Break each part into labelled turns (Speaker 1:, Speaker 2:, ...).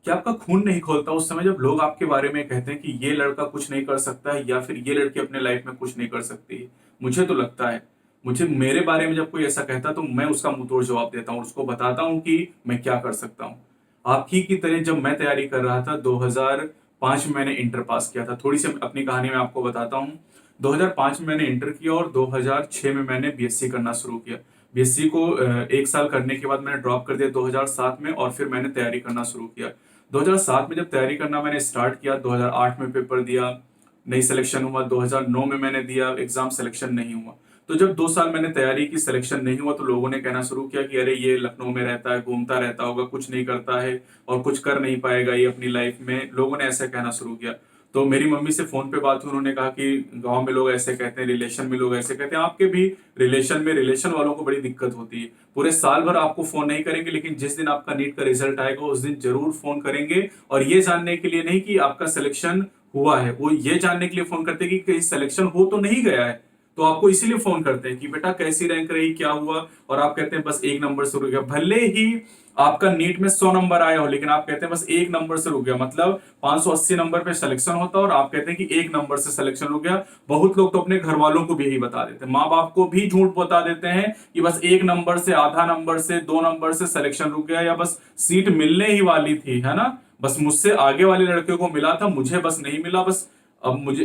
Speaker 1: कि आपका खून नहीं खोलता उस समय जब लोग आपके बारे में कहते हैं कि ये लड़का कुछ नहीं कर सकता है या फिर ये लड़की अपने लाइफ में कुछ नहीं कर सकती है? मुझे तो लगता है, मुझे मेरे बारे में जब कोई ऐसा कहता है तो मैं उसका मुंह तोड़ जवाब देता हूँ, उसको बताता हूँ कि मैं क्या कर सकता हूँ। आप ही की तरह जब मैं तैयारी कर रहा था 2005 में मैंने इंटर पास किया था। थोड़ी सी अपनी कहानी मैं आपको बताता हूँ। 2005 में मैंने इंटर किया और 2006 में मैंने बीएससी करना शुरू किया। बीएससी को 1 साल करने के बाद मैंने ड्रॉप कर दिया 2007 में, और फिर मैंने तैयारी करना शुरू किया। 2007 में जब तैयारी करना मैंने स्टार्ट किया, 2008 में पेपर दिया, नहीं सिलेक्शन हुआ। 2009 में मैंने दिया एग्जाम, सिलेक्शन नहीं हुआ। तो जब 2 साल मैंने तैयारी की, सिलेक्शन नहीं हुआ, तो लोगों ने कहना शुरू किया कि अरे ये लखनऊ में रहता है, घूमता रहता होगा, कुछ नहीं करता है और कुछ कर नहीं पाएगा ये अपनी लाइफ में। लोगों ने ऐसा कहना शुरू किया। तो मेरी मम्मी से फोन पे बात हुई, उन्होंने कहा कि गांव में लोग ऐसे कहते हैं, रिलेशन में लोग ऐसे कहते हैं, आपके भी रिलेशन में रिलेशन वालों को बड़ी दिक्कत होती है। पूरे साल भर आपको फोन नहीं करेंगे, लेकिन जिस दिन आपका नीट का रिजल्ट आएगा उस दिन जरूर फोन करेंगे, और ये जानने के लिए नहीं कि आपका सिलेक्शन हुआ है, वो ये जानने के लिए फोन करते हैं कि कहीं सिलेक्शन हो तो नहीं गया है। तो आपको इसीलिए फोन करते हैं कि बेटा कैसी रैंक रही, क्या हुआ, और आप कहते हैं बस एक नंबर से रुक गया। भले ही आपका नीट में 100 नंबर आया हो, लेकिन आप कहते हैं बस एक नंबर से रुक गया, मतलब 580 नंबर पे सिलेक्शन होता और आप कहते हैं कि एक नंबर से सिलेक्शन रुक गया। बहुत लोग तो अपने घर वालों को भी यही बता देते हैं, माँ बाप को भी झूठ बता देते हैं कि बस एक नंबर से, आधा नंबर से, 2 नंबर से सिलेक्शन रुक गया, या बस सीट मिलने ही वाली थी, है ना, बस मुझसे आगे वाले लड़के को मिला था, मुझे बस नहीं मिला, बस अब मुझे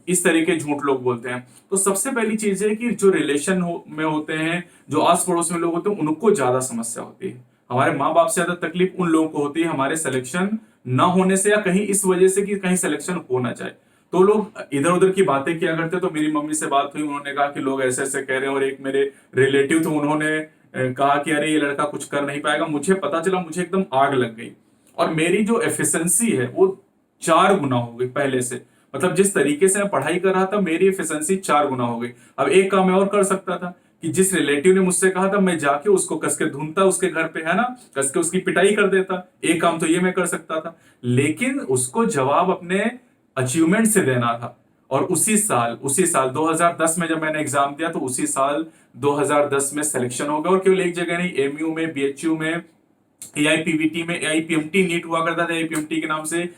Speaker 1: इस तरह के झूठ लोग बोलते हैं। तो सबसे पहली चीज है कि जो रिलेशन में होते हैं, जो आस पड़ोस में लोग होते हैं, उनको ज्यादा समस्या होती है। हमारे माँ बाप से ज्यादा तकलीफ उन लोगों को होती है हमारे सिलेक्शन ना होने से, या कहीं इस वजह से कि कहीं सिलेक्शन हो ना जाए। तो लोग इधर उधर की बातें किया करते। तो मेरी मम्मी से बात हुई, उन्होंने कहा कि लोग ऐसे ऐसे कह रहे हैं, और एक मेरे रिलेटिव थे, उन्होंने कहा कि अरे ये लड़का कुछ कर नहीं पाएगा। मुझे पता चला, मुझे एकदम आग लग गई, और मेरी जो एफिशिएंसी है वो 4 गुना हो गई पहले से। मतलब जिस तरीके से मैं पढ़ाई कर रहा था, मेरी एफिशिएंसी 4 गुना हो गई। अब एक काम मैं और कर सकता था कि जिस रिलेटिव ने मुझसे कहा था, मैं जाके उसको कस के ढूंढता उसके घर पे, है ना, कस के उसकी पिटाई कर देता। एक काम तो ये मैं कर सकता था, लेकिन उसको जवाब अपने अचीवमेंट से देना था। और उसी साल 2010 में जब मैंने एग्जाम दिया, तो उसी साल 2010 में सिलेक्शन हो गया। और केवल एक जगह नहीं, एमयू में, बीएचयू में, एआईपीवीटी में, एआईपीएमटी नीट हुआ करता था एआईपीएमटी के नाम से,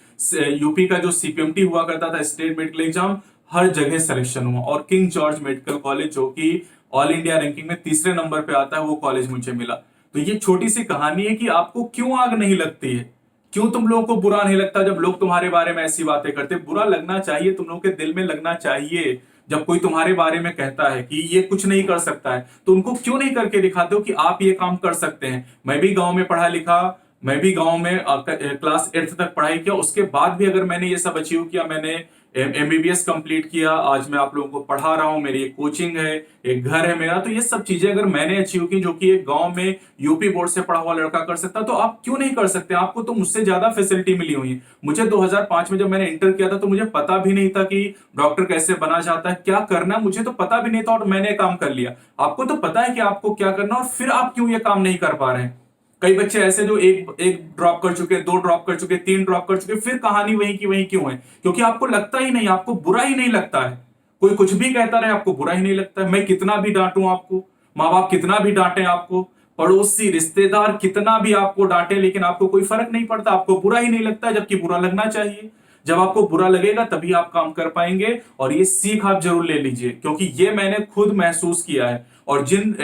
Speaker 1: यूपी का जो सीपीएमटी हुआ करता था, स्टेट मेडिकल एग्जाम, हर जगह सिलेक्शन हुआ। और किंग जॉर्ज मेडिकल कॉलेज, जो कि ऑल इंडिया रैंकिंग में तीसरे नंबर पे आता है, वो कॉलेज मुझे मिला। तो ये छोटी सी कहानी है कि आपको क्यों आग नहीं लगती है, क्यों तुम लोगों को बुरा नहीं लगता जब लोग तुम्हारे बारे में ऐसी बातें करते। बुरा लगना चाहिए, तुम लोगों के दिल में लगना चाहिए। जब कोई तुम्हारे बारे में कहता है कि ये कुछ नहीं कर सकता है, तो उनको क्यों नहीं करके दिखाते हो कि आप ये काम कर सकते हैं। मैं भी गांव में पढ़ा लिखा, मैं भी गांव में क्लास 8th तक पढ़ाई किया, उसके बाद भी अगर मैंने ये सब अचीव किया, मैंने एमबीबीएस कंप्लीट किया, आज मैं आप लोगों को पढ़ा रहा हूं, मेरी एक कोचिंग है, एक घर है मेरा, तो ये सब चीजें अगर मैंने अचीव की, जो कि एक गांव में यूपी बोर्ड से पढ़ा हुआ लड़का कर सकता, तो आप क्यों नहीं कर सकते। आपको तो मुझसे ज्यादा फैसिलिटी मिली हुई है। मुझे 2005 में जब मैंने इंटर किया था, तो मुझे पता भी नहीं था कि डॉक्टर कैसे बना जाता है, क्या करना, मुझे तो पता भी नहीं था, और मैंने काम कर लिया। आपको तो पता है कि आपको क्या करना, और फिर आप क्यों ये काम नहीं कर पा रहे हैं। कई बच्चे ऐसे जो एक एक ड्रॉप कर चुके, 2 ड्रॉप कर चुके, 3 ड्रॉप कर चुके, फिर कहानी वही की वही क्यों है? क्योंकि आपको लगता ही नहीं, आपको बुरा ही नहीं लगता है। कोई कुछ भी कहता रहे, आपको बुरा ही नहीं लगता है। मैं कितना भी डांटूं आपको, माँ बाप कितना भी डांटे आपको, पड़ोसी रिश्तेदार कितना भी आपको डांटे, लेकिन आपको कोई फर्क नहीं पड़ता, आपको बुरा ही नहीं लगता, जबकि बुरा लगना चाहिए। जब आपको बुरा लगेगा तभी आप काम कर पाएंगे। और ये सीख आप जरूर ले लीजिए, क्योंकि ये मैंने खुद महसूस किया है। और जिन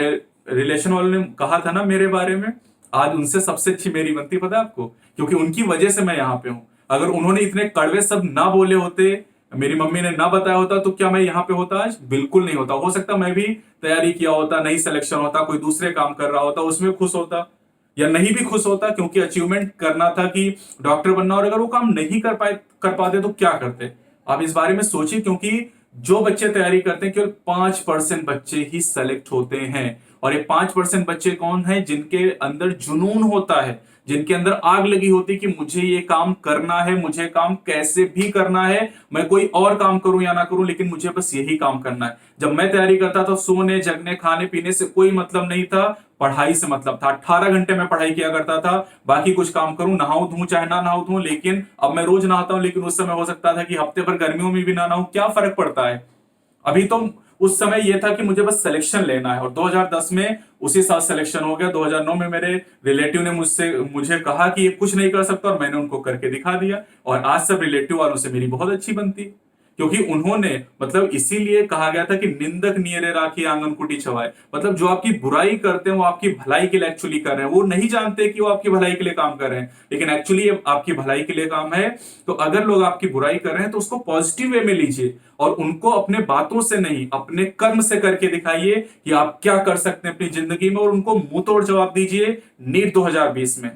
Speaker 1: रिलेशन वालों ने कहा था ना मेरे बारे में, आज उनसे सबसे अच्छी मेरी बनती, पता है आपको, क्योंकि उनकी वजह से मैं यहाँ पे हूँ। अगर उन्होंने इतने कड़वे शब्द ना बोले होते, मेरी मम्मी ने ना बताया होता, तो क्या मैं यहाँ पे होता आज? बिल्कुल नहीं होता। हो सकता मैं भी तैयारी किया होता, नहीं सिलेक्शन होता, कोई दूसरे काम कर रहा होता, उसमें खुश होता, या नहीं भी खुश होता, क्योंकि अचीवमेंट करना था कि डॉक्टर बनना। और अगर वो काम नहीं कर पाते तो क्या करते? आप इस बारे में सोचिए, क्योंकि जो बच्चे तैयारी करते हैं, केवल 5% बच्चे ही सेलेक्ट होते हैं। और ये 5% बच्चे कौन है? जिनके अंदर जुनून होता है, जिनके अंदर आग लगी होती कि मुझे ये काम करना है, मुझे काम कैसे भी करना है, मैं कोई और काम करूं या ना करूं, लेकिन मुझे बस यही काम करना है। जब मैं तैयारी करता था, सोने जगने खाने पीने से कोई मतलब नहीं था, पढ़ाई से मतलब था। 18 घंटे में पढ़ाई किया करता था, बाकी कुछ काम करूं, नहाऊं धोऊं चाहे ना नहाऊं धोऊं। लेकिन अब मैं रोज नहाता हूं, लेकिन उस समय हो सकता था कि हफ्ते भर गर्मियों में भी ना नहाऊं, क्या फर्क पड़ता है? अभी तो उस समय ये था कि मुझे बस सिलेक्शन लेना है, और 2010 में उसी साल सिलेक्शन हो गया। 2009 में मेरे रिलेटिव ने मुझे कहा कि ये कुछ नहीं कर सकता, और मैंने उनको करके दिखा दिया, और आज सब रिलेटिव वालों से मेरी बहुत अच्छी बनती, क्योंकि उन्होंने, मतलब इसीलिए कहा गया था कि निंदक नियरे राखी आंगन कुटी छवाए, मतलब जो आपकी बुराई करते हैं वो आपकी भलाई के लिए एक्चुअली कर रहे हैं, वो नहीं जानते कि वो आपकी भलाई के लिए काम कर रहे हैं, लेकिन एक्चुअली ये आपकी भलाई के लिए काम है। तो अगर लोग आपकी बुराई कर रहे हैं तो उसको पॉजिटिव वे में लीजिए, और उनको अपने बातों से नहीं, अपने कर्म से करके दिखाइए कि आप क्या कर सकते हैं अपनी जिंदगी में, और उनको मुंह तोड़ जवाब दीजिए नीट 2020 में।